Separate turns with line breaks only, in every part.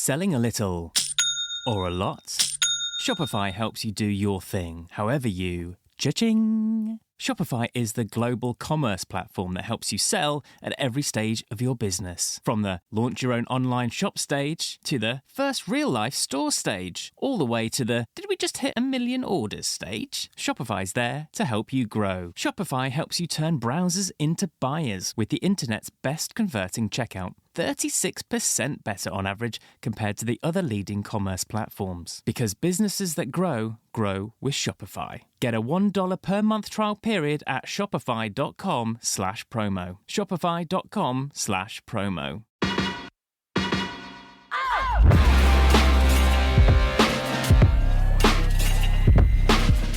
Selling a little or a lot? Shopify helps you do your thing, however you cha-ching. Shopify is the global commerce platform that helps you sell at every stage of your business. From the launch your own online shop stage to the first real-life store stage, all the way to the did we just hit 1 million orders stage? Shopify's there to help you grow. Shopify helps you turn browsers into buyers with the internet's best converting checkout. 36% better on average compared to the other leading commerce platforms. Because businesses that grow with Shopify. Get a $1 per month trial period at shopify.com/promo. Shopify.com/promo.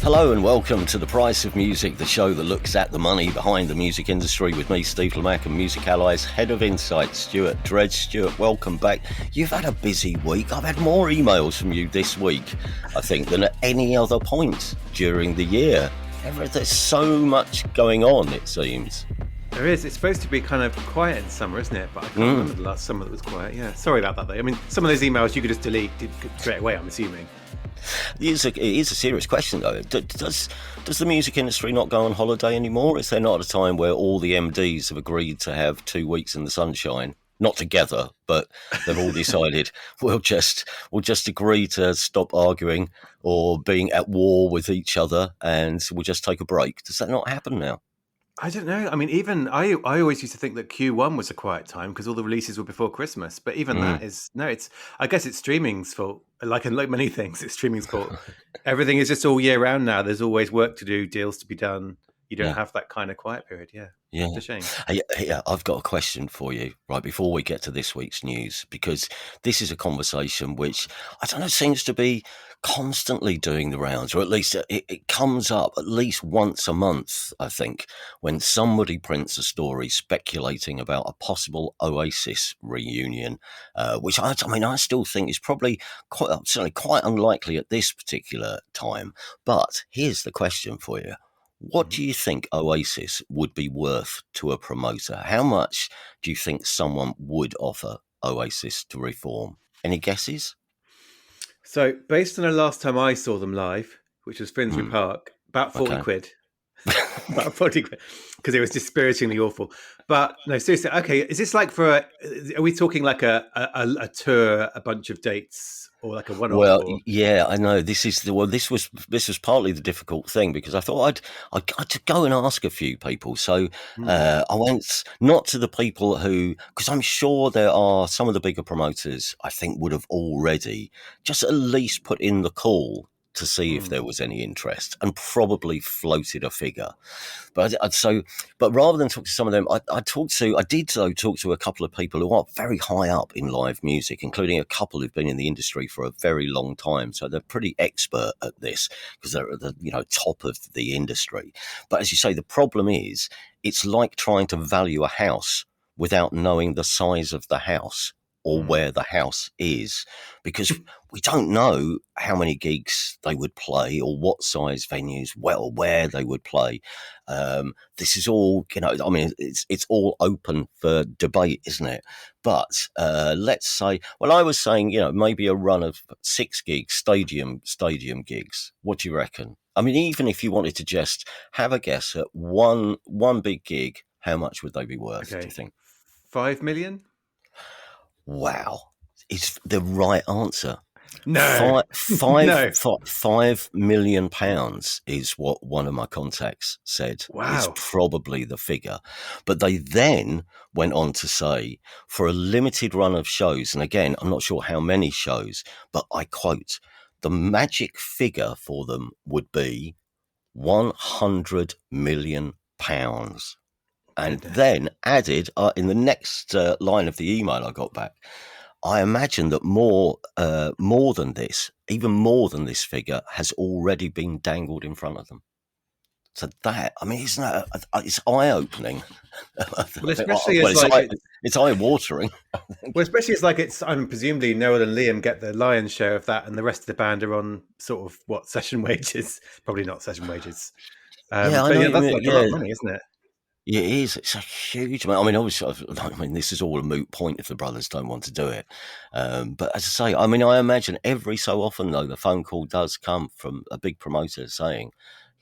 Hello and welcome to The Price of Music, the show that looks at the money behind the music industry with me, Steve Lamack, and Music Ally's Head of Insight, Stuart Dredge. Stuart, welcome back. You've had a busy week. I've had more emails from you this week, I think, than at any other point during the year. There's so much going on, it seems.
There is. It's supposed to be kind of quiet in summer, isn't it? But I can't remember the last summer that was quiet. Yeah, sorry about that, though. I mean, some of those emails you could just delete straight away, I'm assuming.
It is a serious question, though. Does the music industry not go on holiday anymore? Is there not a time where all the MDs have agreed to have 2 weeks in the sunshine? Not together, but they've all decided we'll just agree to stop arguing or being at war with each other, and we'll just take a break. Does that not happen now?
I don't know. I mean, even I always used to think that Q1 was a quiet time because all the releases were before Christmas. But even that is I guess it's streaming's fault. Like many things, it's streaming's fault. Everything is just all year round now. There's always work to do, deals to be done. You don't have that kind of quiet period. Yeah. It's a shame.
Hey, I've got a question for you right before we get to this week's news, because this is a conversation which I don't know seems to be constantly doing the rounds, or at least it comes up at least once a month, I think, when somebody prints a story speculating about a possible Oasis reunion, which I still think is probably certainly quite unlikely at this particular time. But here's the question for you. What do you think Oasis would be worth to a promoter? How much do you think someone would offer Oasis to reform? Any guesses?
So, based on the last time I saw them live, which was Finsbury Park, about 40 quid. About 40 quid. Because it was dispiritingly awful. But no, seriously, okay, is this like are we talking like a tour, a bunch of dates? Or like a one-off?
Well, yeah, I know. This was partly the difficult thing, because I thought I'd go and ask a few people. So I went not to the people who, because I'm sure there are some of the bigger promoters I think would have already just at least put in the call to see if there was any interest and probably floated a figure. But rather than talk to some of them, I did talk to a couple of people who are very high up in live music, including a couple who've been in the industry for a very long time. So they're pretty expert at this because they're at the top of the industry. But as you say, the problem is it's like trying to value a house without knowing the size of the house or where the house is, because we don't know how many gigs they would play or what size venues, where they would play. This is all, it's all open for debate, isn't it? But let's say, I was saying, maybe a run of 6 gigs, stadium gigs. What do you reckon? I mean, even if you wanted to just have a guess at one big gig, how much would they be worth, do you think?
5 million?
Wow, it's the right answer.
No,
£5 million is what one of my contacts said.
Wow.
Is probably the figure. But they then went on to say, for a limited run of shows, and again, I'm not sure how many shows, but I quote, the magic figure for them would be £100 million. And then added in the next line of the email I got back, I imagine that more than this, even more than this figure, has already been dangled in front of them. So that, isn't that, it's eye-opening.
Well, especially
it's eye-watering.
Well, especially presumably Noel and Liam get the lion's share of that, and the rest of the band are on sort of session wages? Probably not session wages.
I know.
That's like a lot of money, isn't it?
Yeah, it is. It's a huge amount. I mean, obviously, I mean, this is all a moot point if the brothers don't want to do it. But as I say, I mean, I imagine every so often, though, the phone call does come from a big promoter saying,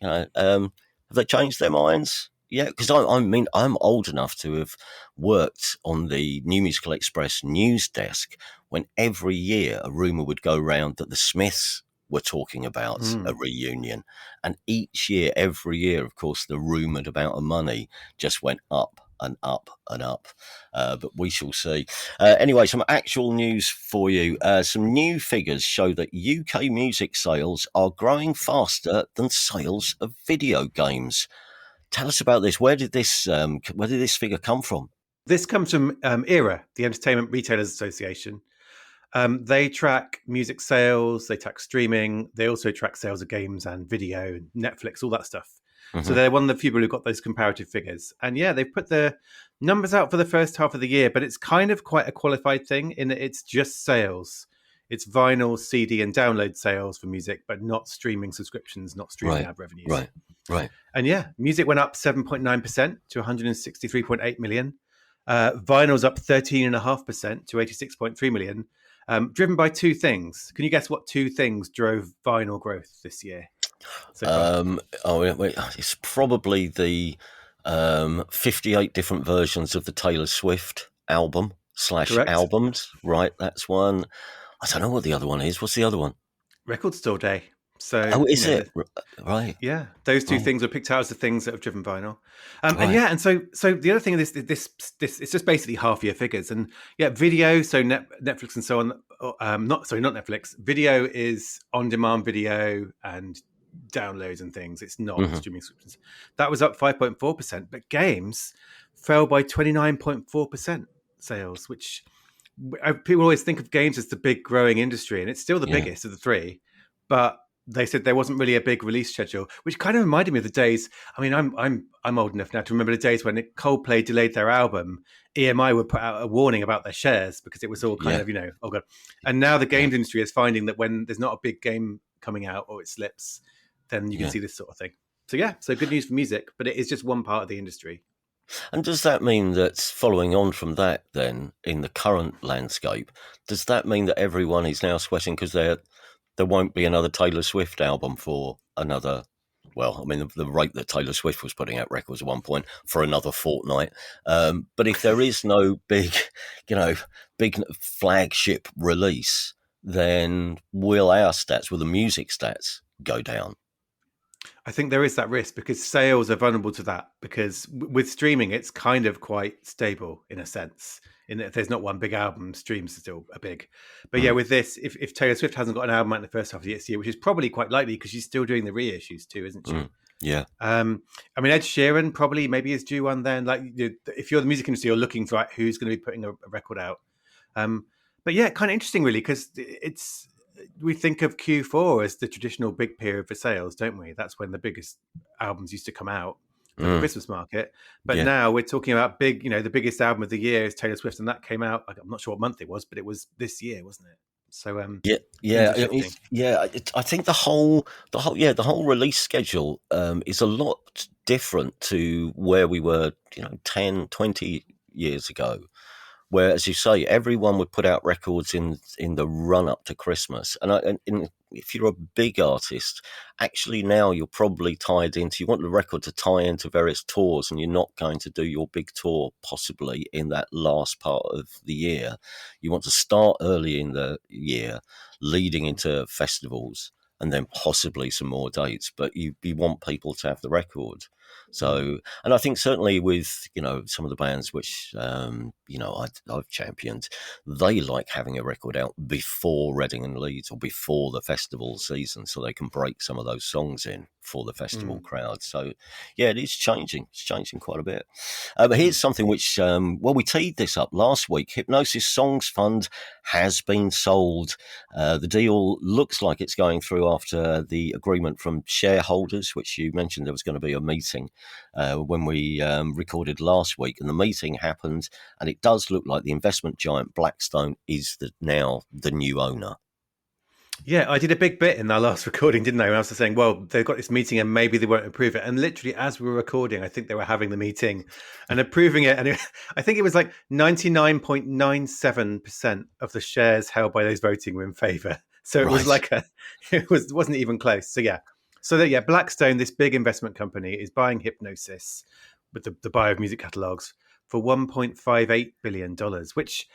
have they changed their minds? Yeah, because I mean, I'm old enough to have worked on the New Musical Express news desk when every year a rumour would go round that the Smiths were talking about a reunion. And each year, every year, of course, the rumoured amount of money just went up and up and up. But we shall see. Anyway, some actual news for you. Some new figures show that UK music sales are growing faster than sales of video games. Tell us about this. Where did this figure come from?
This comes from ERA, the Entertainment Retailers Association. They track music sales, they track streaming, they also track sales of games and video, Netflix, all that stuff.
Mm-hmm.
So they're one of the few people who've got those comparative figures. And yeah, they've put the numbers out for the first half of the year, but it's kind of quite a qualified thing in that it's just sales. It's vinyl, CD, and download sales for music, but not streaming subscriptions, not streaming ad revenues.
Right.
And yeah, music went up 7.9% to 163.8 million. Vinyl's up 13.5% to 86.3 million. Driven by two things. Can you guess what two things drove vinyl growth this year?
It's probably the 58 different versions of the Taylor Swift album / albums. Right, that's one. I don't know what the other one is. What's the other one?
Record Store Day. So,
is it? Right.
Yeah, those two things were picked out as the things that have driven vinyl. And so the other thing is this it's just basically half year figures. And yeah, video, so Netflix and so on. Not Netflix. Video is on demand video and downloads and things. It's not streaming subscriptions. That was up 5.4%, but games fell by 29.4% sales, which people always think of games as the big growing industry, and it's still the biggest of the three, but they said there wasn't really a big release schedule, which kind of reminded me of the days. I mean, I'm old enough now to remember the days when Coldplay delayed their album. EMI would put out a warning about their shares because it was all kind of, oh god. And now the games industry is finding that when there's not a big game coming out or it slips, then you can see this sort of thing. So good news for music, but it is just one part of the industry.
And does that mean that, following on from that, then, in the current landscape, does that mean that everyone is now sweating because there won't be another Taylor Swift album for another, well, I mean, the rate that Taylor Swift was putting out records at one point, for another fortnight. But if there is no big flagship release, then will the music stats go down?
I think there is that risk because sales are vulnerable to that, because with streaming, it's kind of quite stable in a sense. In that if there's not one big album, streams still are big. But yeah, with this, if Taylor Swift hasn't got an album out in the first half of this year, which is probably quite likely because she's still doing the reissues too, isn't she?
Yeah.
I mean, Ed Sheeran probably maybe is due one then. Like, if you're the music industry, you're looking for who's going to be putting a record out. But yeah, kind of interesting really, because we think of Q4 as the traditional big period for sales, don't we? That's when the biggest albums used to come out for the Christmas market. But now we're talking about big, the biggest album of the year is Taylor Swift, and that came out, I'm not sure what month it was, but it was this year, wasn't it? So
I think the whole release schedule is a lot different to where we were 10, 20 years ago, where, as you say, everyone would put out records in the run up to Christmas. And if you're a big artist, actually now you're probably you want the record to tie into various tours, and you're not going to do your big tour possibly in that last part of the year. You want to start early in the year, leading into festivals, and then possibly some more dates. But you want people to have the record. So, and I think certainly with, some of the bands which, I've championed, they like having a record out before Reading and Leeds or before the festival season, so they can break some of those songs in for the festival crowd. So, yeah, it is changing. It's changing quite a bit. But here's something which, we teed this up last week. Hypnosis Songs Fund has been sold. The deal looks like it's going through after the agreement from shareholders, which you mentioned there was going to be a meeting when we recorded last week, and the meeting happened, and it does look like the investment giant Blackstone is now the new owner.
Yeah, I did a big bit in our last recording, didn't I? When I was saying, well, they've got this meeting and maybe they won't approve it. And literally, as we were recording, I think they were having the meeting and approving it. And I think it was like 99.97% of the shares held by those voting were in favour. So it was
Right.
like wasn't even close. So yeah. Blackstone, this big investment company, is buying Hypnosis with the buy of music catalogs for $1.58 billion, which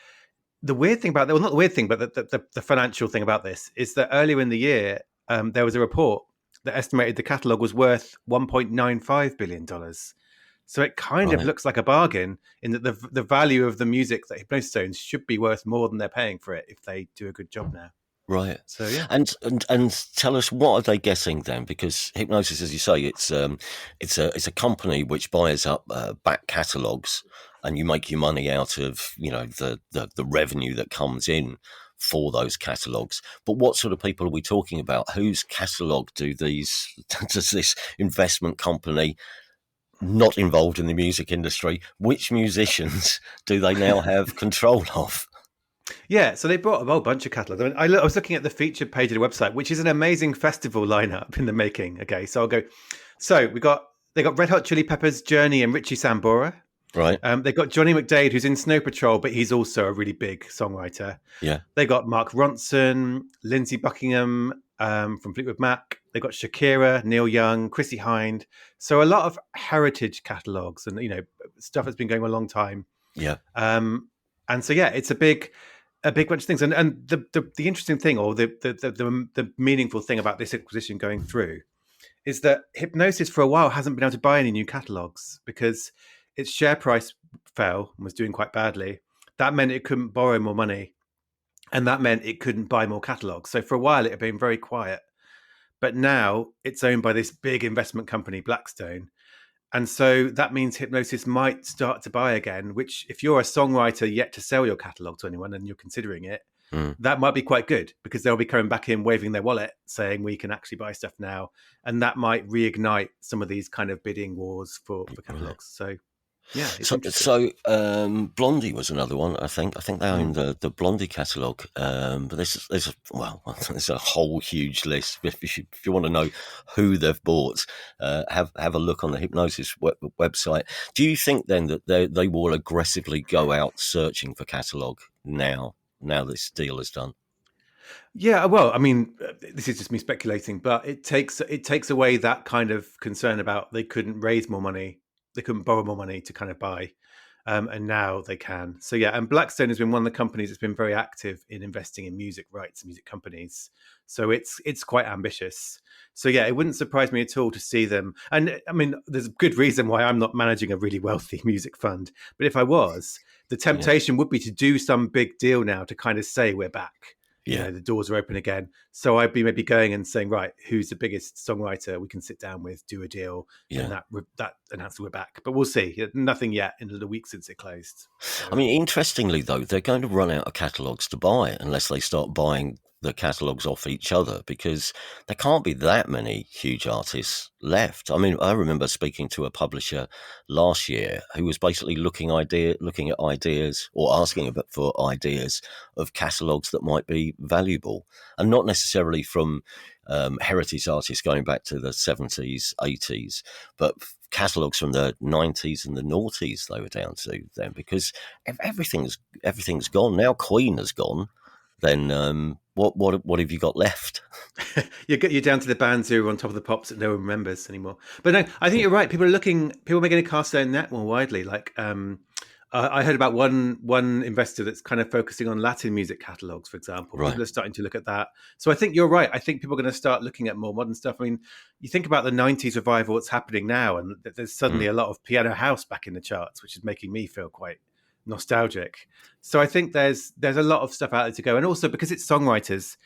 the weird thing about that, well, not the weird thing, but the financial thing about this is that earlier in the year, there was a report that estimated the catalog was worth $1.95 billion. So it kind of
Right.
looks like a bargain in that the value of the music that Hypnosis owns should be worth more than they're paying for it if they do a good job now.
Right.
So yeah.
And tell us, what are they getting then? Because Hypnosis, as you say, it's a company which buys up back catalogues, and you make your money out of the revenue that comes in for those catalogues. But what sort of people are we talking about? Whose catalogue does this investment company, not involved in the music industry, which musicians do they now have control of?
Yeah, so they brought a whole bunch of catalogs. I mean, I was looking at the featured page of the website, which is an amazing festival lineup in the making. Okay, so I'll go. So they got Red Hot Chili Peppers, Journey, and Richie Sambora.
Right.
They got Johnny McDade, who's in Snow Patrol, but he's also a really big songwriter.
Yeah.
They got Mark Ronson, Lindsey Buckingham from Fleetwood Mac. They got Shakira, Neil Young, Chrissy Hind. So a lot of heritage catalogs and stuff that's been going on a long time.
Yeah.
And so yeah, it's a big bunch of things. And the interesting thing, or the meaningful thing about this acquisition going through, is that Hypnosis for a while hasn't been able to buy any new catalogs because its share price fell and was doing quite badly. That meant it couldn't borrow more money, and that meant it couldn't buy more catalogs. So for a while, it had been very quiet. But now it's owned by this big investment company, Blackstone. And so that means Hypnosis might start to buy again, which if you're a songwriter yet to sell your catalogue to anyone and you're considering it, that might be quite good because they'll be coming back in waving their wallet saying we can actually buy stuff now. And that might reignite some of these kind of bidding wars for catalogues. So yeah, it's interesting.
So Blondie was another one. I think they own the Blondie catalogue. But there's a whole huge list. If you want to know who they've bought, have a look on the Hypnosis website. Do you think then that they will aggressively go out searching for catalogue now this deal is done?
Yeah, well, I mean, this is just me speculating, but it takes away that kind of concern about they couldn't raise more money, they couldn't borrow more money to kind of buy, and now they can. So yeah, and Blackstone has been one of the companies that's been very active in investing in music rights, music companies. So it's quite ambitious. So yeah, it wouldn't surprise me at all to see them. And I mean, there's a good reason why I'm not managing a really wealthy music fund, but if I was, the temptation would be to do some big deal now to kind of say we're back.
Yeah.
The doors are open again. So I'd be maybe going and saying, right, who's the biggest songwriter we can sit down with, do a deal, and that announces we're back. But we'll see. Nothing yet in the week since it closed. So.
I mean, interestingly though, they're going to run out of catalogues to buy unless they start buying the catalogues off each other, because there can't be that many huge artists left. I mean, I remember speaking to a publisher last year who was basically looking at ideas or asking for ideas of catalogues that might be valuable, and not necessarily from heritage artists going back to the 70s, 80s, but catalogues from the 90s and the noughties they were down to then, because everything's gone. Now Queen has gone. Then what have you got left?
You're down to the bands who are on top of the pops that no one remembers anymore. But no, I think you're right. People are making a cast their net more widely. Like I heard about one investor that's kind of focusing on Latin music catalogs, for example.
Right.
People are starting to look at that. So I think you're right. I think people are going to start looking at more modern stuff. I mean, you think about the 90s revival that's happening now, and there's suddenly a lot of piano house back in the charts, which is making me feel quite nostalgic. So I think there's a lot of stuff out there to go. And also because it's songwriters,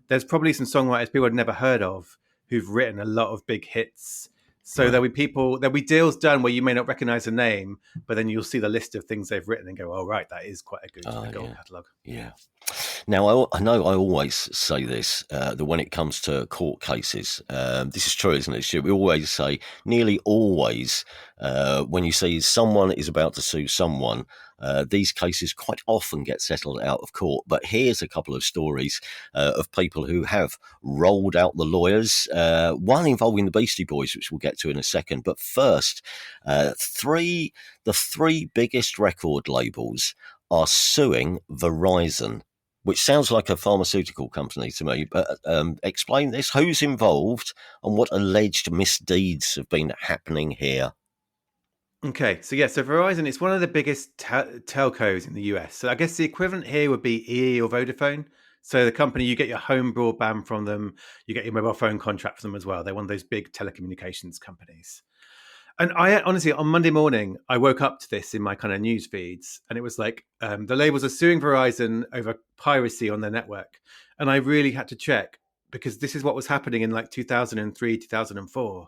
there's probably some songwriters people had never heard of who've written a lot of big hits. So there'll be deals done where you may not recognize a name, but then you'll see the list of things they've written and go, oh, right, that is quite a good gold catalogue.
Yeah. Now, I know I always say this, that when it comes to court cases, this is true, isn't it, Stu? We always say, nearly always, when you see someone is about to sue someone, these cases quite often get settled out of court. But here's a couple of stories of people who have rolled out the lawyers, one involving the Beastie Boys, which we'll get to in a second. But first, the three biggest record labels are suing Verizon, which sounds like a pharmaceutical company to me. But explain this. Who's involved and what alleged misdeeds have been happening here?
Okay, so Verizon is one of the biggest telcos in the US. So I guess the equivalent here would be EE or Vodafone. So the company, you get your home broadband from them, you get your mobile phone contract from them as well. They're one of those big telecommunications companies. And I honestly, on Monday morning, I woke up to this in my kind of news feeds, and it was like the labels are suing Verizon over piracy on their network. And I really had to check, because this is what was happening in like 2003, 2004.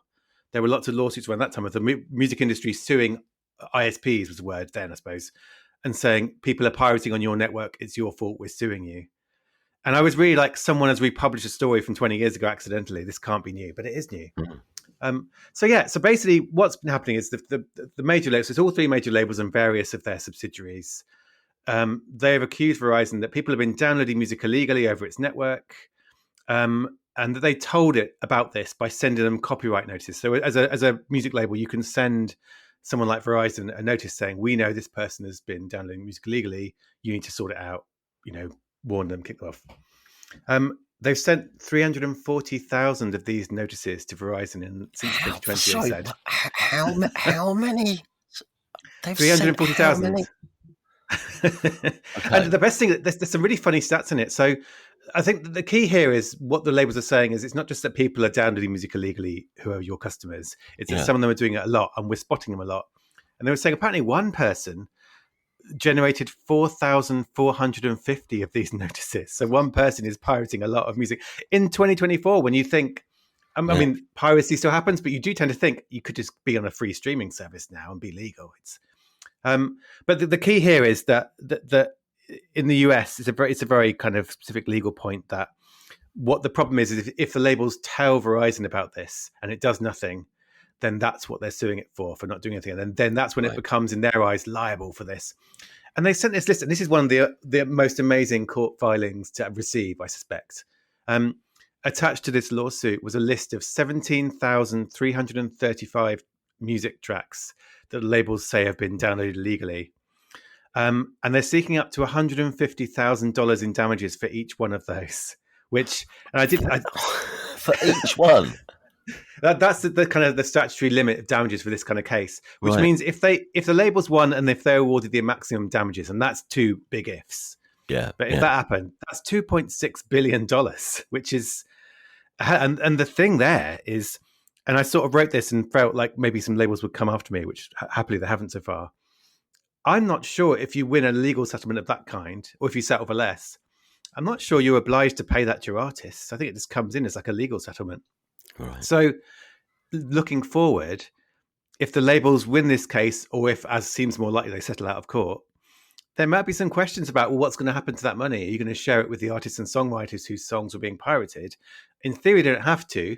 There were lots of lawsuits around that time of the music industry suing ISPs, was the word then, I suppose, and saying people are pirating on your network. It's your fault. We're suing you. And I was really like, someone has republished a story from 20 years ago accidentally. This can't be new, but it is new. So basically what's been happening is the major labels, it's all three major labels and various of their subsidiaries. They have accused Verizon that people have been downloading music illegally over its network. And that they told it about this by sending them copyright notices. So as a music label, you can send someone like Verizon a notice saying, we know this person has been downloading music illegally. You need to sort it out, warn them, kick them off. They've sent 340,000 of these notices to Verizon since 2020.
Sorry,
said.
How many?
340,000.
Okay.
And the best thing, there's some really funny stats in it. So I think the key here is what the labels are saying is it's not just that people are downloading music illegally who are your customers. It's that some of them are doing it a lot, and we're spotting them a lot. And they were saying apparently one person generated 4,450 of these notices. So one person is pirating a lot of music in 2024. When you think, I mean, piracy still happens, but you do tend to think you could just be on a free streaming service now and be legal. But the key here is that in the US, it's a very kind of specific legal point that what the problem is if the labels tell Verizon about this and it does nothing, then that's what they're suing it for not doing anything. And then that's when it becomes, in their eyes, liable for this. And they sent this list, and this is one of the most amazing court filings to receive, I suspect. Attached to this lawsuit was a list of 17,335 music tracks that the labels say have been downloaded illegally. And they're seeking up to $150,000 in damages for each one of those. For
each one.
That's the kind of the statutory limit of damages for this kind of case, which means if the labels won and if they're awarded the maximum damages, and that's two big ifs. Yeah. But if that happened, that's $2.6 billion, which is, and the thing there is, and I sort of wrote this and felt like maybe some labels would come after me, which happily they haven't so far. I'm not sure if you win a legal settlement of that kind, or if you settle for less, I'm not sure you're obliged to pay that to your artists. I think it just comes in as like a legal settlement. Right. So looking forward, if the labels win this case, or if, as seems more likely, they settle out of court, there might be some questions about, well, what's going to happen to that money? Are you going to share it with the artists and songwriters whose songs were being pirated? In theory, they don't have to,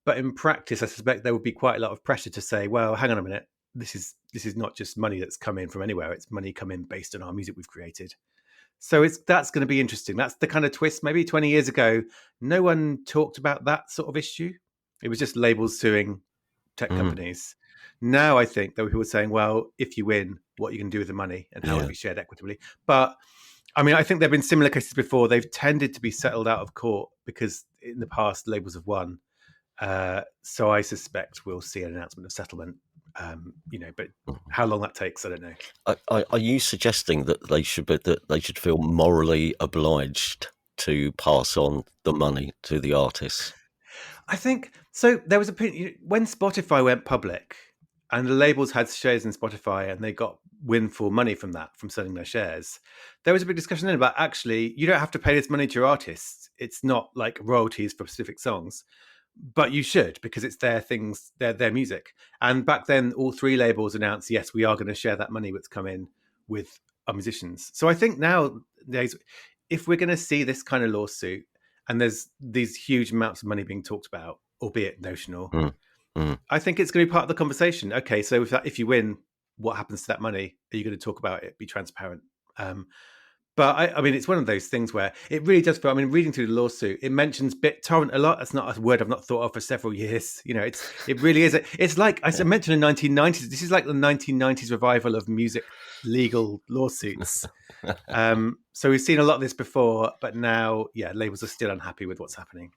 but in practice, I suspect there would be quite a lot of pressure to say, well, hang on a minute, this is not just money that's come in from anywhere. It's money come in based on our music we've created. So that's going to be interesting. That's the kind of twist. Maybe 20 years ago, no one talked about that sort of issue. It was just labels suing tech companies. Now I think there were people saying, well, if you win, what are you going to do with the money and how will it be shared equitably? But I mean, I think there have been similar cases before. They've tended to be settled out of court because in the past labels have won. So I suspect we'll see an announcement of settlement. But how long that takes, I don't know.
Are you suggesting that they should feel morally obliged to pass on the money to the artists?
I think so. There was when Spotify went public, and the labels had shares in Spotify, and they got windfall money from selling their shares. There was a big discussion then about actually you don't have to pay this money to your artists. It's not like royalties for specific songs. But you should, because it's their things, their music. And back then, all three labels announced, yes, we are going to share that money that's come in with our musicians. So I think nowadays, if we're going to see this kind of lawsuit and there's these huge amounts of money being talked about, albeit notional, I think it's going to be part of the conversation. Okay, so if you win, what happens to that money? Are you going to talk about it? Be transparent. But I mean, it's one of those things where it really does feel. I mean, reading through the lawsuit, it mentions BitTorrent a lot. That's not a word I've not thought of for several years. You know, it really is. It's like I mentioned in 1990s. This is like the 1990s revival of music legal lawsuits. So we've seen a lot of this before, but now, labels are still unhappy with what's happening.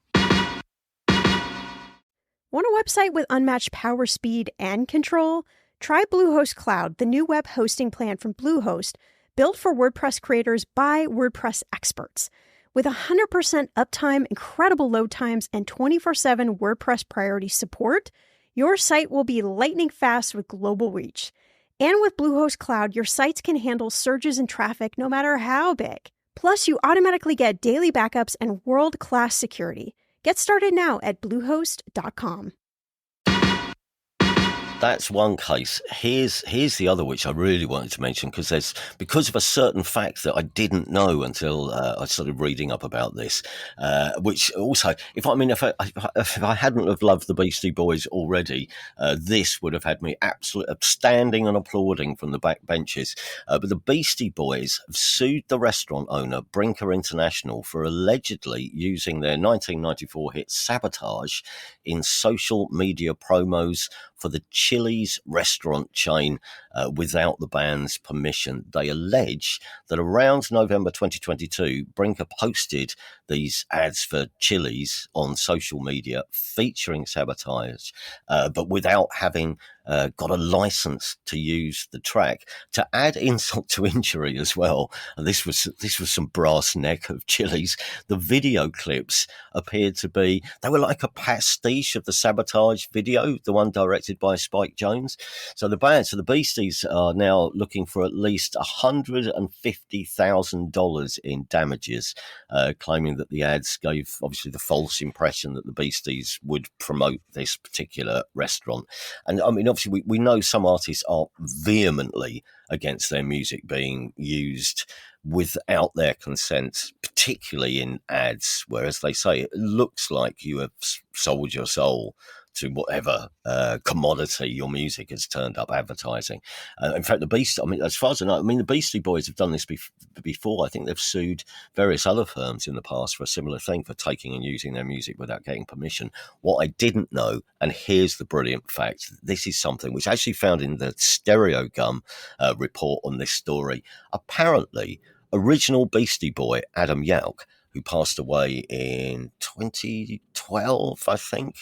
Want a website with unmatched power, speed, and control? Try Bluehost Cloud, the new web hosting plan from Bluehost, built for WordPress creators by WordPress experts. With 100% uptime, incredible load times, and 24/7 WordPress priority support, your site will be lightning fast with global reach. And with Bluehost Cloud, your sites can handle surges in traffic no matter how big. Plus, you automatically get daily backups and world-class security. Get started now at bluehost.com.
That's one case. Here's the other, which I really wanted to mention, because of a certain fact that I didn't know until I started reading up about this. Which also, if I hadn't have loved the Beastie Boys already, this would have had me absolutely standing and applauding from the back benches. But the Beastie Boys have sued the restaurant owner Brinker International for allegedly using their 1994 hit "Sabotage" in social media promos for the Chilli's restaurant chain without the band's permission. They allege that around November 2022, Brinker posted these ads for Chilli's on social media featuring Sabotage, but without having got a license to use the track. To add insult to injury as well, and this was some brass neck of Chilli's, the video clips appeared to be, they were like a pastiche of the Sabotage video, the one directed by Spike Jones. So the Beasties are now looking for at least $150,000 in damages, claiming that the ads gave obviously the false impression that the Beasties would promote this particular restaurant. And I mean, obviously we know some artists are vehemently against their music being used without their consent, particularly in ads, where, as they say, it looks like you have sold your soul to whatever commodity your music has turned up advertising. In fact, as far as I know, the Beastie Boys have done this before. I think they've sued various other firms in the past for a similar thing, for taking and using their music without getting permission. What I didn't know, and here's the brilliant fact, this is something which I actually found in the Stereo Gum report on this story. Apparently, original Beastie Boy Adam Yauch, who passed away in 2012, I think,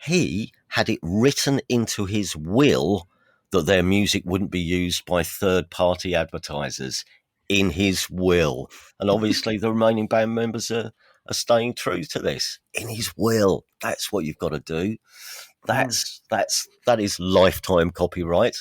he had it written into his will that their music wouldn't be used by third-party advertisers, in his will. And obviously the remaining band members are staying true to this. In his will. That's what you've got to do. That is lifetime copyright.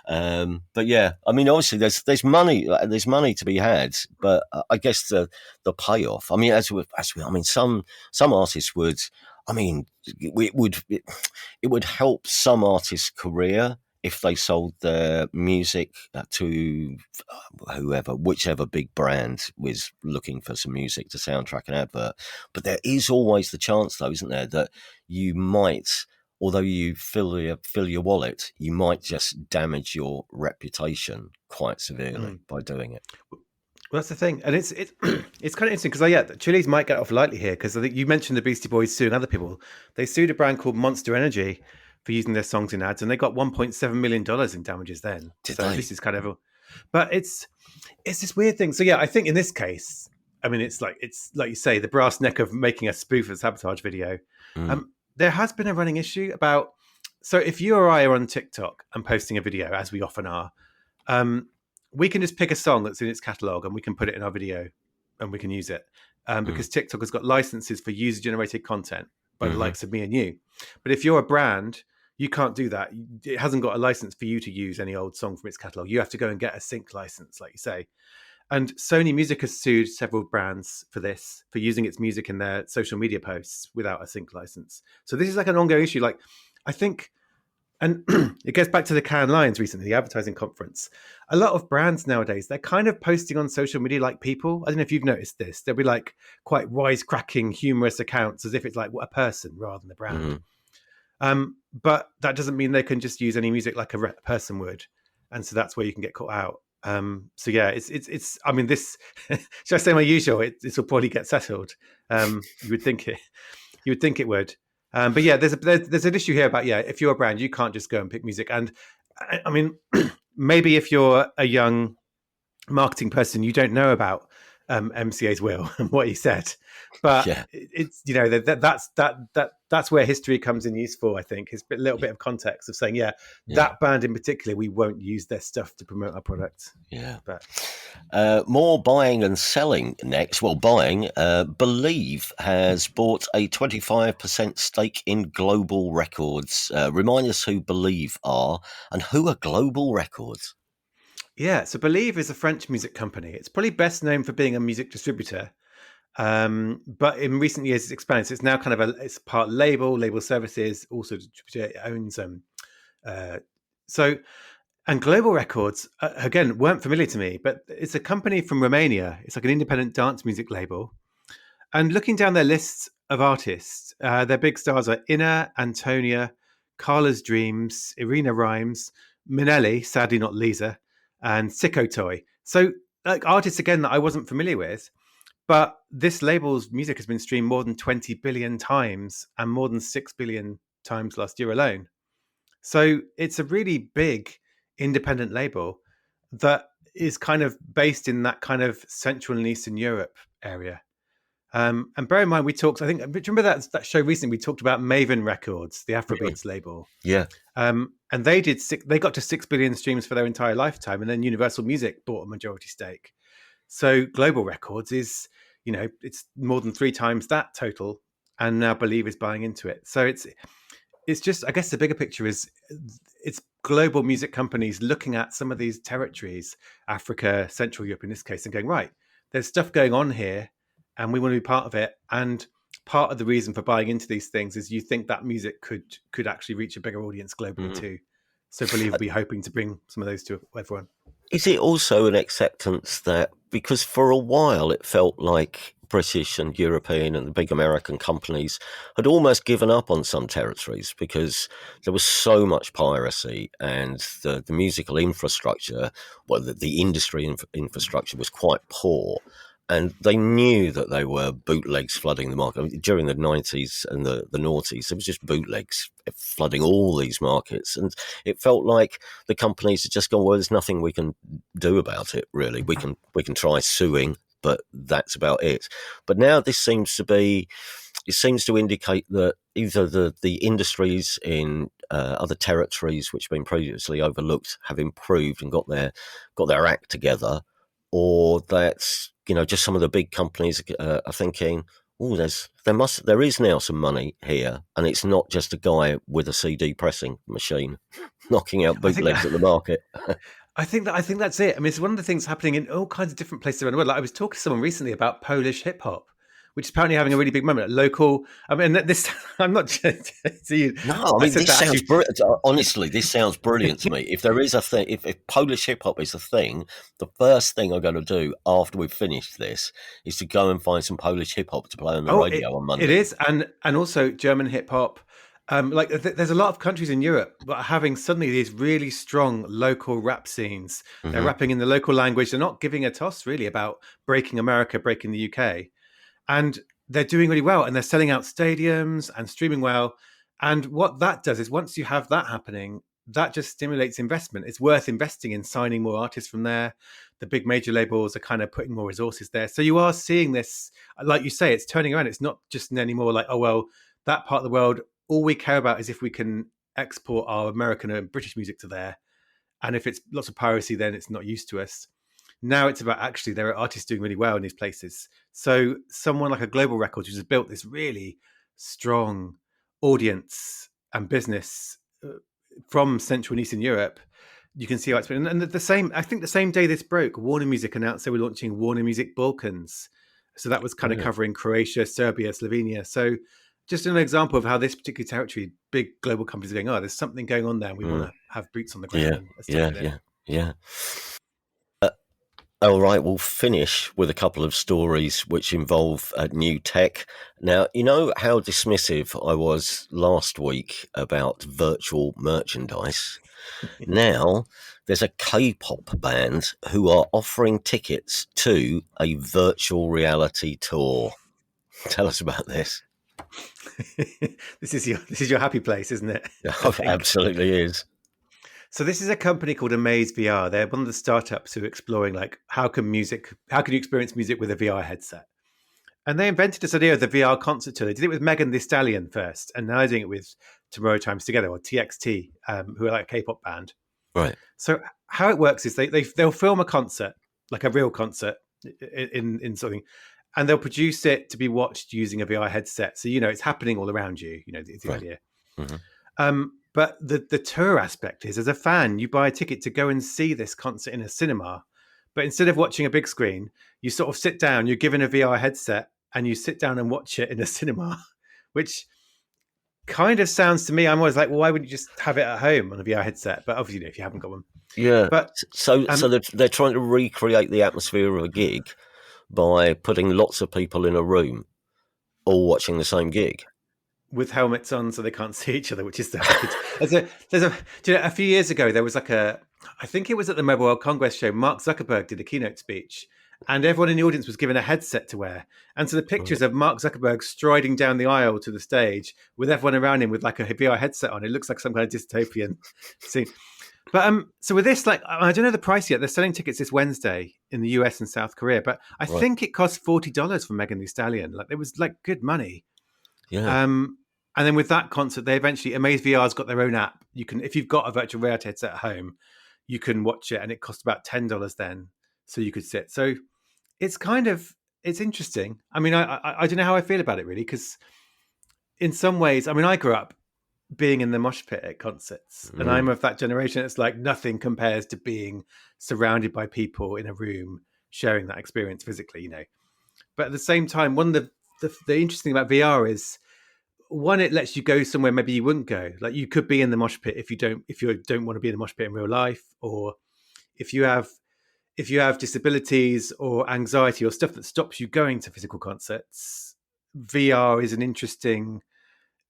But yeah, I mean, obviously there's money to be had, but I guess the payoff. I mean, some artists would. I mean, it would help some artists' career if they sold their music to whichever big brand was looking for some music to soundtrack an advert. But there is always the chance, though, isn't there, that you might, although you fill your wallet, you might just damage your reputation quite severely by doing it.
Well, that's the thing, and it's kind of interesting because Chilli's might get off lightly here, because I think you mentioned the Beastie Boys suing other people. They sued a brand called Monster Energy for using their songs in ads, and they got $1.7 million in damages then. This is kind of but it's this weird thing. So yeah, I think in this case, I mean, it's like you say, the brass neck of making a spoof of a Sabotage video. There has been a running issue about, so if you or I are on TikTok and posting a video, as we often are, we can just pick a song that's in its catalog and we can put it in our video and we can use it, because TikTok has got licenses for user-generated content by the likes of me and you. But if you're a brand, you can't do that. It hasn't got a license for you to use any old song from its catalog. You have to go and get a sync license, like you say. And Sony Music has sued several brands for this, for using its music in their social media posts without a sync license. So this is like an ongoing issue. Like, I think And it gets back to the Cannes Lions recently, the advertising conference. A lot of brands nowadays, they're kind of posting on social media like people. I don't know if you've noticed this. They'll be like quite wisecracking, humorous accounts as if it's like a person rather than a brand. But that doesn't mean they can just use any music like a person would. And so that's where you can get caught out. So yeah, it's. I mean, this. Should I say my usual? This will probably get settled. You would think it. You would think it would. But yeah, there's an issue here about if you're a brand, you can't just go and pick music. And I mean, maybe if you're a young marketing person, you don't know about MCA's will and what he said. But it's that's where history comes in useful. I think is a little bit of context of saying that band in particular, we won't use their stuff to promote our product.
But more buying and selling next. Well, buying. Believe has bought a 25% stake in Global Records. Remind us who Believe are and who are Global Records.
Yeah, so Believe is a French music company. It's probably best known for being a music distributor. But in recent years, it's expanded. So it's now kind of it's part label services, also distributor. It owns and Global Records, again, weren't familiar to me, but it's a company from Romania. It's like an independent dance music label. And looking down their lists of artists, their big stars are Inna, Antonia, Carla's Dreams, Irina Rhymes, Minelli, sadly not Lisa, and Sicko Toy. So like artists, again, that I wasn't familiar with. But this label's music has been streamed more than 20 billion times and more than 6 billion times last year alone. So it's a really big independent label that is kind of based in that kind of Central and Eastern Europe area. And bear in mind, we talked, I think, do you remember that show recently? We talked about Maven Records, the Afrobeats label.
Yeah.
And they got to 6 billion streams for their entire lifetime. And then Universal Music bought a majority stake. So Global Records is, it's more than 3 times that total. And now Believe is buying into it. So it's just, I guess the bigger picture is it's global music companies looking at some of these territories, Africa, Central Europe in this case, and going, right, there's stuff going on here and we want to be part of it. And part of the reason for buying into these things is you think that music could actually reach a bigger audience globally too. So Believe will be hoping to bring some of those to everyone.
Is it also an acceptance that, because for a while it felt like British and European and the big American companies had almost given up on some territories because there was so much piracy and the musical infrastructure, well, the industry infrastructure was quite poor. And they knew that they were bootlegs flooding the market. I mean, during the 90s and the noughties, there was just bootlegs flooding all these markets. And it felt like the companies had just gone, well, there's nothing we can do about it, really. We can try suing, but that's about it. But now this seems to indicate that either the industries in other territories which have been previously overlooked have improved and got their act together, or that's just some of the big companies are thinking, oh, there is now some money here, and it's not just a guy with a CD pressing machine knocking out bootlegs at the market.
I think that's it. I mean, it's one of the things happening in all kinds of different places around the world. Like I was talking to someone recently about Polish hip hop, which is apparently having a really big moment. Local, I mean, this, I'm not just...
No, I mean, this sounds brilliant. Honestly, this sounds brilliant to me. If there is a thing, if Polish hip-hop is a thing, the first thing I'm going to do after we've finished this is to go and find some Polish hip-hop to play on the radio on Monday.
It is, and also German hip-hop. There's a lot of countries in Europe that are having suddenly these really strong local rap scenes. They're rapping in the local language. They're not giving a toss, really, about breaking America, breaking the UK. And they're doing really well, and they're selling out stadiums and streaming well. And what that does is once you have that happening, that just stimulates investment. It's worth investing in signing more artists from there. The big major labels are kind of putting more resources there. So you are seeing this, like you say, it's turning around. It's not just anymore like, oh, well, that part of the world, all we care about is if we can export our American and British music to there. And if it's lots of piracy, then it's not used to us. Now it's about actually there are artists doing really well in these places. So someone like a Global Records, which has built this really strong audience and business from Central and Eastern Europe, you can see how it's been. And I think the same day this broke, Warner Music announced they were launching Warner Music Balkans. So that was kind of covering Croatia, Serbia, Slovenia. So just an example of how this particular territory, big global companies are going, oh, there's something going on there and we want to have boots on the ground and establish it.
Yeah. All right, we'll finish with a couple of stories which involve new tech. Now, you know how dismissive I was last week about virtual merchandise? Now, there's a K-pop band who are offering tickets to a virtual reality tour. Tell us about this.
This is your happy place, isn't it?
It absolutely is.
So this is a company called Amaze VR. They're one of the startups who are exploring like how can you experience music with a VR headset? And they invented this idea of the VR concert tour. They did it with Megan Thee Stallion first, and now they're doing it with Tomorrow Times Together, or TXT, who are like a K-pop band.
Right.
So how it works is they'll film a concert, like a real concert in something, and they'll produce it to be watched using a VR headset. So, it's happening all around you, it's the idea. Mm-hmm. But the tour aspect is, as a fan, you buy a ticket to go and see this concert in a cinema. But instead of watching a big screen, you sort of sit down, you're given a VR headset, and you sit down and watch it in a cinema, which kind of sounds to me, I'm always like, well, why wouldn't you just have it at home on a VR headset? But obviously, if you haven't got one.
Yeah.
But
so they're trying to recreate the atmosphere of a gig by putting lots of people in a room all watching the same gig.
With helmets on so they can't see each other, which is a few years ago, there was I think it was at the Mobile World Congress show, Mark Zuckerberg did a keynote speech and everyone in the audience was given a headset to wear. And so the pictures of Mark Zuckerberg striding down the aisle to the stage with everyone around him with like a VR headset on, it looks like some kind of dystopian scene. But so with this, I don't know the price yet. They're selling tickets this Wednesday in the US and South Korea, but I think it cost $40 for Megan Thee Stallion. It was good money. Yeah. And then with that concert, they eventually, Amaze VR's got their own app. You can, if you've got a virtual reality headset at home, you can watch it, and it cost about $10 then, so you could sit. So it's interesting. I mean, I don't know how I feel about it really, because in some ways, I mean, I grew up being in the mosh pit at concerts, and I'm of that generation. It's like nothing compares to being surrounded by people in a room sharing that experience physically, But at the same time, one of the interesting about VR is, one, it lets you go somewhere maybe you wouldn't go. Like you could be in the mosh pit if you don't want to be in the mosh pit in real life, or if you have disabilities or anxiety or stuff that stops you going to physical concerts. VR is an interesting,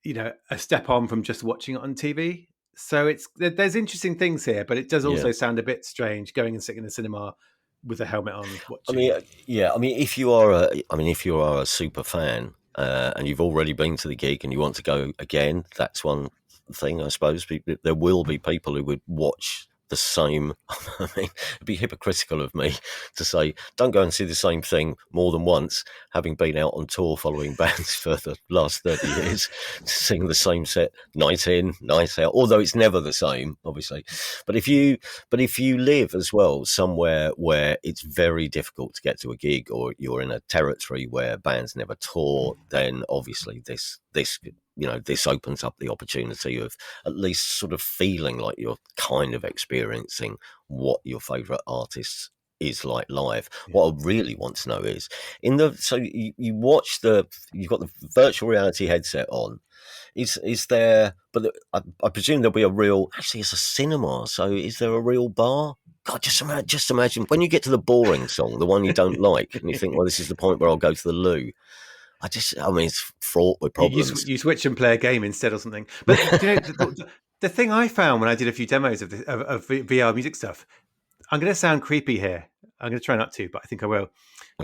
a step on from just watching it on TV. So there's interesting things here, but it does also sound a bit strange going and sitting in a cinema with a helmet on watching.
I mean, if you are a super fan. And you've already been to the gig and you want to go again, that's one thing, I suppose. There will be people who would watch the same. I mean, it'd be hypocritical of me to say, don't go and see the same thing more than once, having been out on tour following bands for the last 30 years, to sing the same set night in, night out, although it's never the same, obviously. But if you live as well somewhere where it's very difficult to get to a gig, or you're in a territory where bands never tour, then obviously this opens up the opportunity of at least sort of feeling like you're kind of experiencing what your favourite artist is like live. What I really want to know is, you watch you've got the virtual reality headset on. Is there? But I presume there'll be a real. Actually, it's a cinema, so is there a real bar? God, just imagine when you get to the boring song, the one you don't like, and you think, well, this is the point where I'll go to the loo. It's fraught with problems.
You switch and play a game instead or something. But the thing I found when I did a few demos of VR music stuff, I'm going to sound creepy here. I'm going to try not to, but I think I will. Okay.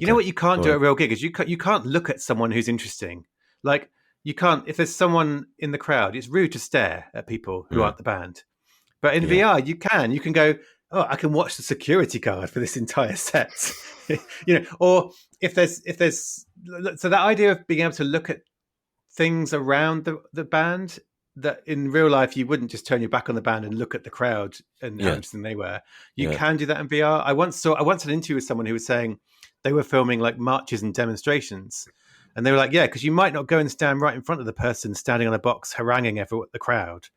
You know what you can't do at a real gig is you can't look at someone who's interesting. Like you can't, if there's someone in the crowd, it's rude to stare at people who aren't the band. But in VR, you can go, oh, I can watch the security guard for this entire set. Or if there's so that idea of being able to look at things around the band that in real life you wouldn't just turn your back on the band and look at the crowd and how interesting they were. You can do that in VR. I once had an interview with someone who was saying they were filming like marches and demonstrations, and they were like, yeah, because you might not go and stand right in front of the person standing on a box haranguing the crowd,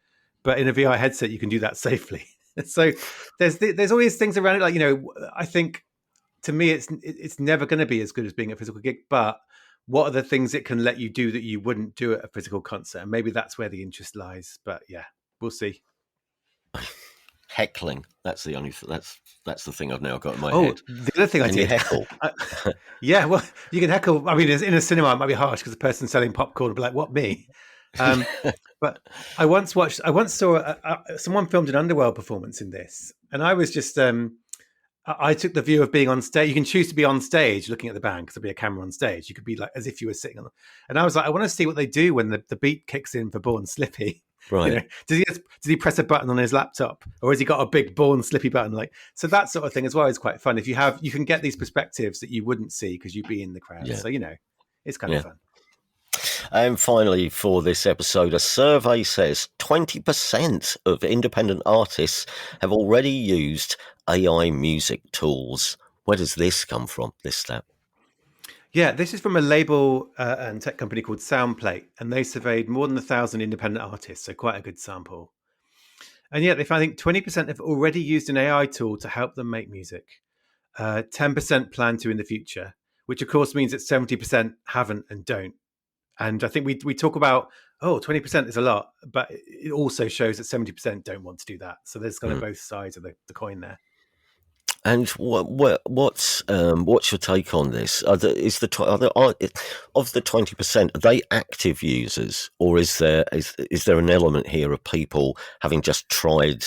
but in a VR headset you can do that safely. So there's always things around it. I think to me it's never going to be as good as being a physical gig, but what are the things it can let you do that you wouldn't do at a physical concert? And maybe that's where the interest lies. But yeah, we'll see.
Heckling. That's the only. That's the thing I've now got in my
Oh,
head.
the other thing I
Can
did.
you heckle?
Yeah, well, you can heckle. I mean, in a cinema, it might be harsh because the person selling popcorn will be like, "What, me?" But I once saw someone filmed an Underworld performance in this, and I was just I took the view of being on stage. You can choose to be on stage looking at the band because there'll be a camera on stage. You could be like as if you were sitting on. And I was like, I want to see what they do when the beat kicks in for Born Slippy.
Right.
You know, does he press a button on his laptop, or has he got a big Born Slippy button? Like, so that sort of thing as well is quite fun. If you can get these perspectives that you wouldn't see because you'd be in the crowd.
Yeah.
So it's kind of fun.
And finally, for this episode, a survey says 20% of independent artists have already used AI music tools. Where does this come from, this stat?
Yeah, this is from a label and tech company called Soundplate, and they surveyed more than 1,000 independent artists, so quite a good sample. And yet they found, I think, 20% have already used an AI tool to help them make music. 10% plan to in the future, which of course means that 70% haven't and don't. And I think we talk about, 20% is a lot, but it also shows that 70% don't want to do that. So there's kind of both sides of the coin there.
And what's your take on this? Of the 20%, are they active users, or is there an element here of people having just tried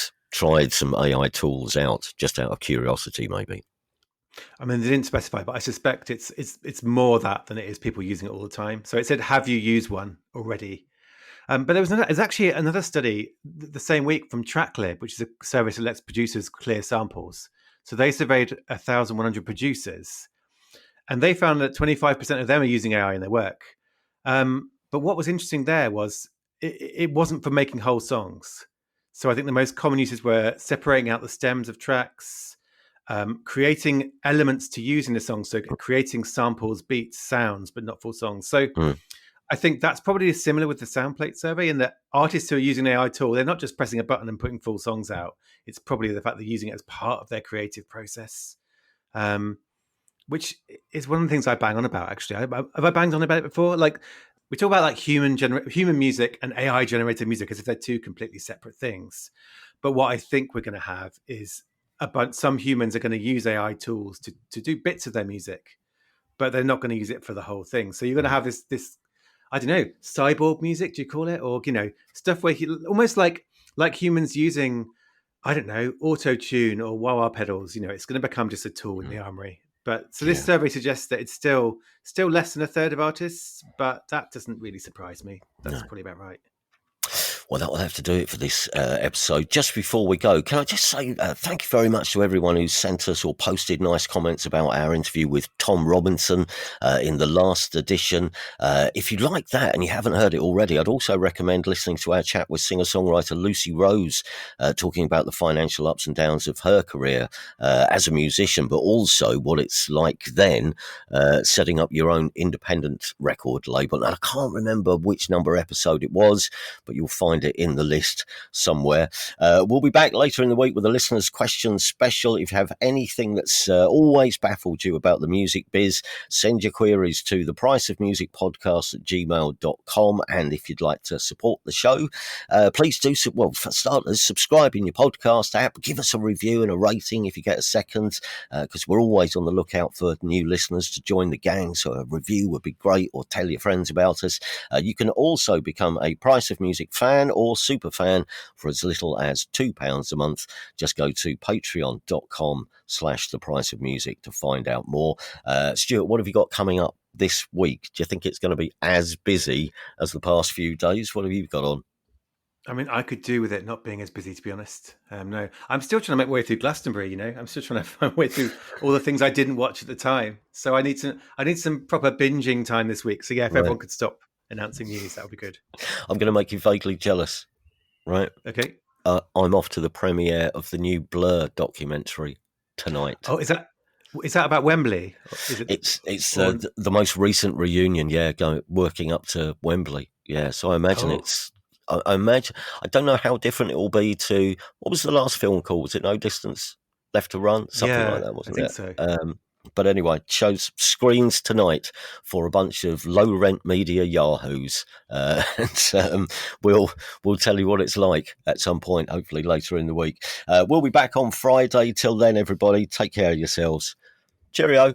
some AI tools out just out of curiosity, maybe?
I mean, they didn't specify, but I suspect it's more that than it is people using it all the time. So it said, "Have you used one already?" But there's actually another study the same week from TrackLib, which is a service that lets producers clear samples. So they surveyed 1,100 producers, and they found that 25% of them are using AI in their work. But what was interesting there was it wasn't for making whole songs. So I think the most common uses were separating out the stems of tracks, creating elements to use in the song. So creating samples, beats, sounds, but not full songs. So I think that's probably similar with the Soundplate survey in that artists who are using an AI tool, they're not just pressing a button and putting full songs out. It's probably the fact they're using it as part of their creative process, which is one of the things I bang on about, actually. Have I banged on about it before? Like, we talk about like human music and AI generated music as if they're two completely separate things. But what I think we're going to have is some humans are going to use AI tools to do bits of their music, but they're not going to use it for the whole thing. So you're going to have this I don't know, cyborg music, do you call it? Or, stuff where almost like humans using, I don't know, auto-tune or wah-wah pedals, it's going to become just a tool in the armory. But so this survey suggests that it's still less than a third of artists, but that doesn't really surprise me. That's probably about right.
Well, that will have to do it for this episode. Just before we go, can I just say thank you very much to everyone who sent us or posted nice comments about our interview with Tom Robinson in the last edition. If you like that and you haven't heard it already, I'd also recommend listening to our chat with singer-songwriter Lucy Rose, talking about the financial ups and downs of her career as a musician, but also what it's like then setting up your own independent record label. And I can't remember which number episode it was, but you'll find it in the list somewhere. We'll be back later in the week with a listener's questions special. If you have anything that's always baffled you about the music biz, send your queries to thepriceofmusicpodcast@gmail.com. And if you'd like to support the show, please do so. Well, for starters, subscribe in your podcast app, give us a review and a rating if you get a second, because we're always on the lookout for new listeners to join the gang. So a review would be great, or tell your friends about us. You can also become a Price of Music fan or super fan for as little as £2 a month. Just go to patreon.com/thepriceofmusic to find out more. Stuart, what have you got coming up this week? Do you think it's going to be as busy as the past few days? What have you got on?
I mean, I could do with it not being as busy, to be honest. No, I'm still trying to make my way through Glastonbury. I'm still trying to find my way through all the things I didn't watch at the time. So I need some proper binging time this week. So yeah, if everyone could stop announcing news, that would be good.
I'm going to make you vaguely jealous, right?
Okay.
I'm off to the premiere of the new Blur documentary tonight.
Oh, is that about Wembley?
It's the most recent reunion, working up to Wembley. Yeah, so I imagine I don't know how different it will be to, what was the last film called? Was it No Distance Left to Run? Something like that, wasn't it?
I think so.
But anyway, shows screens tonight for a bunch of low-rent media yahoos. And we'll tell you what it's like at some point, hopefully later in the week. We'll be back on Friday. Till then, everybody, take care of yourselves. Cheerio.